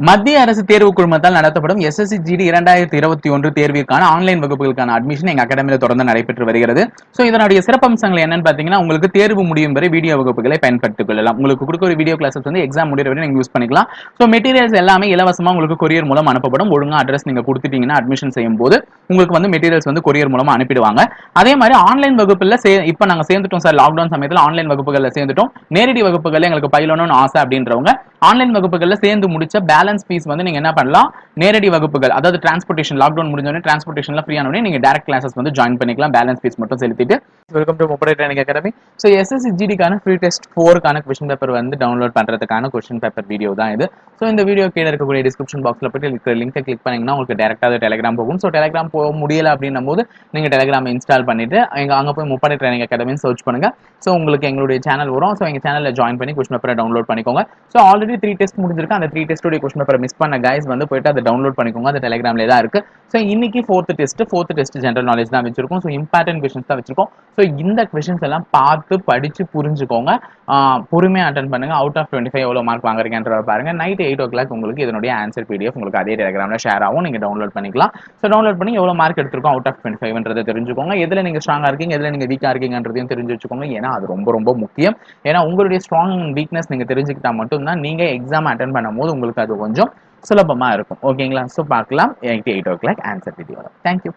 மத்திய அரசு தேர்வு குழுமத்தால் நடத்தப்படும் எஸ்எஸ்சி ஜிடி 2021 தேர்விற்கான ஆன்லைன் வகுப்புகளுக்கான அட்மிஷன் எங்க அகாடமியில தொடர்ந்து நடைபெற்று வருகிறது. சோ இதனுடைய சிறப்பம்சங்கள் என்னன்னு பாத்தீங்கன்னா, உங்களுக்கு தேர்வு முடியும் வரை வீடியோ வகுப்புகளை பயன்படுத்திக் கொள்ளலாம். உங்களுக்கு கொடுக்க ஒரு வீடியோ கிளாஸஸ் வந்து எக்ஸாம் முடிகிற வரை நீங்க யூஸ் பண்ணிக்கலாம். சோ மெட்டீரியல்ஸ் எல்லாமே இலவசமா உங்களுக்கு கொரியர் மூலம் அனுப்பப்படும். ஒழுங்கா அட்ரஸ் நீங்க கொடுத்துட்டீங்கன்னா அட்மிஷன் செய்யும் போது உங்களுக்கு வந்து மெட்டீரியல்ஸ் வந்து கொரியர் மூலமா அனுப்பிடுவாங்க. அதே மாதிரி ஆன்லைன் வகுப்புல இப்ப நாங்க சேர்ந்துட்டோம் சார், லாக்டவுன் சமயத்துல ஆன்லைன் வகுப்புகள்ல சேர்ந்துட்டோம், நேரடி வகுப்புகள்ல எங்களுக்கு பயிலணும்னு ஆசை அப்படின்றவங்க ஆன்லைன் வகுப்புகள்ல சேர்ந்து முடிச்ச பேலன்ஸ் ஃபீஸ் வந்து நீங்க என்ன பண்ணலாம், நேரடி வகுப்புகள் அதாவது டிரான்ஸ்போர்டேஷன் லாக்டவுன் முடிஞ்சோடனே டிரான்ஸ்போர்டேஷன்ல ஃப்ரீ ஆனோடனே நீங்க டைரக்ட் கிளாஸஸ் வந்து ஜாயின் பண்ணிக்கலாம், பேலன்ஸ் ஃபீஸ் மட்டும் செலுத்திட்டு. Welcome to Muppadai training academy. So SSC ஜிடிக்கான ஃப்ரீ டெஸ்ட் 4க்கான கொஸ்டின் பேப்பர் வந்து டவுன்லோட் பண்றதுக்கான கொஸ்டின் பேப்பர் வீடியோ தான் இது. ஸோ இந்த வீடியோ கீழே இருக்கக்கூடிய டிஸ்கிரிப்ஷன் பாக்ஸ்ல போயிட்டு இருக்கிற லிங்கை கிளிக் பண்ணீங்கன்னா உங்களுக்கு டேரக்டா டெலிகிராம் போகும். ஸோ டெலிகிராம் போக முடியல அப்படின்னும் போது நீங்க டெலிகிராம் இன்ஸ்டால் பண்ணிட்டு அங்க போய் முப்படை ட்ரைனிங் அகாடமி சர்ச் பண்ணுங்க. ஸோ உங்களுக்கு எங்களுடைய சேனல் வரும். ஸோ எங்க சேனல்ல ஜாயின் பண்ணி கொஸ்டின் பேப்பரை டவுன்லோட் பண்ணிக்கோங்க. ஸோ ஆல்ரெடி 3 டெஸ்ட் முடிஞ்சிருக்கு. அந்த 3 டெஸ்டோட கொஸ்டின் பேப்பரை மிஸ் பண்ண கைஸ் வந்து போயிட்டு அதை டவுன்லோட் பண்ணிக்கோங்க. அது டெலிகிராம்ல தான் இருக்கு. ஸோ இன்னைக்கு ஃபோர்த் டெஸ்ட் ஜெனரல் நாலேஜ் தான் வச்சிருக்கோம். ஸோ இம்பார்ட்டன்ட் கொஸ்டின்ஸ் தான் வச்சிருக்கோம். ஸோ இந்த கொஸ்டின்ஸ் எல்லாம் பார்த்து படிச்சு புரிஞ்சுக்கோங்க. பொறுமையா அட்டன் பண்ணுங்க. அவுட் ஆஃப் 25 எவ்வளவு மார்க் வாங்குறீங்கன்றத பாருங்க. நைட் 8 o'clock உங்களுக்கு இதனுடைய ஆன்சர் பிடிஎஃப் உங்களுக்கு அதே டெலிகிராம்ல ஷேர் ஆகும். நீங்க டவுன்லோட் பண்ணிக்கலாம். ஸோ டவுன்லோட் பண்ணி எவ்வளவு மார்க் எடுத்திருக்கோம் அவுட் ஆஃப் 25ன்றதை தெரிஞ்சுக்கோங்க. எதுல நீங்க ஸ்ட்ராங்கா இருக்கீங்க, எதுல நீங்க வீக்கா இருக்கீங்கன்றதையும் தெரிஞ்சு வச்சுக்கோங்க. ஏன்னா அது ரொம்ப ரொம்ப முக்கியம். ஏன்னா உங்களுடைய ஸ்ட்ராங் வீக்னஸ் நீங்க தெரிஞ்சுக்கிட்டா மட்டும்தான் நீங்க எக்ஸாம் அட்டன் பண்ணும்போது உங்களுக்கு அது கொஞ்சம் சுலபமா இருக்கும். ஓகேங்களா? ஸோ பார்க்கலாம் 8 o'clock ஆன்சர் வீடியோ. தேங்க்யூ.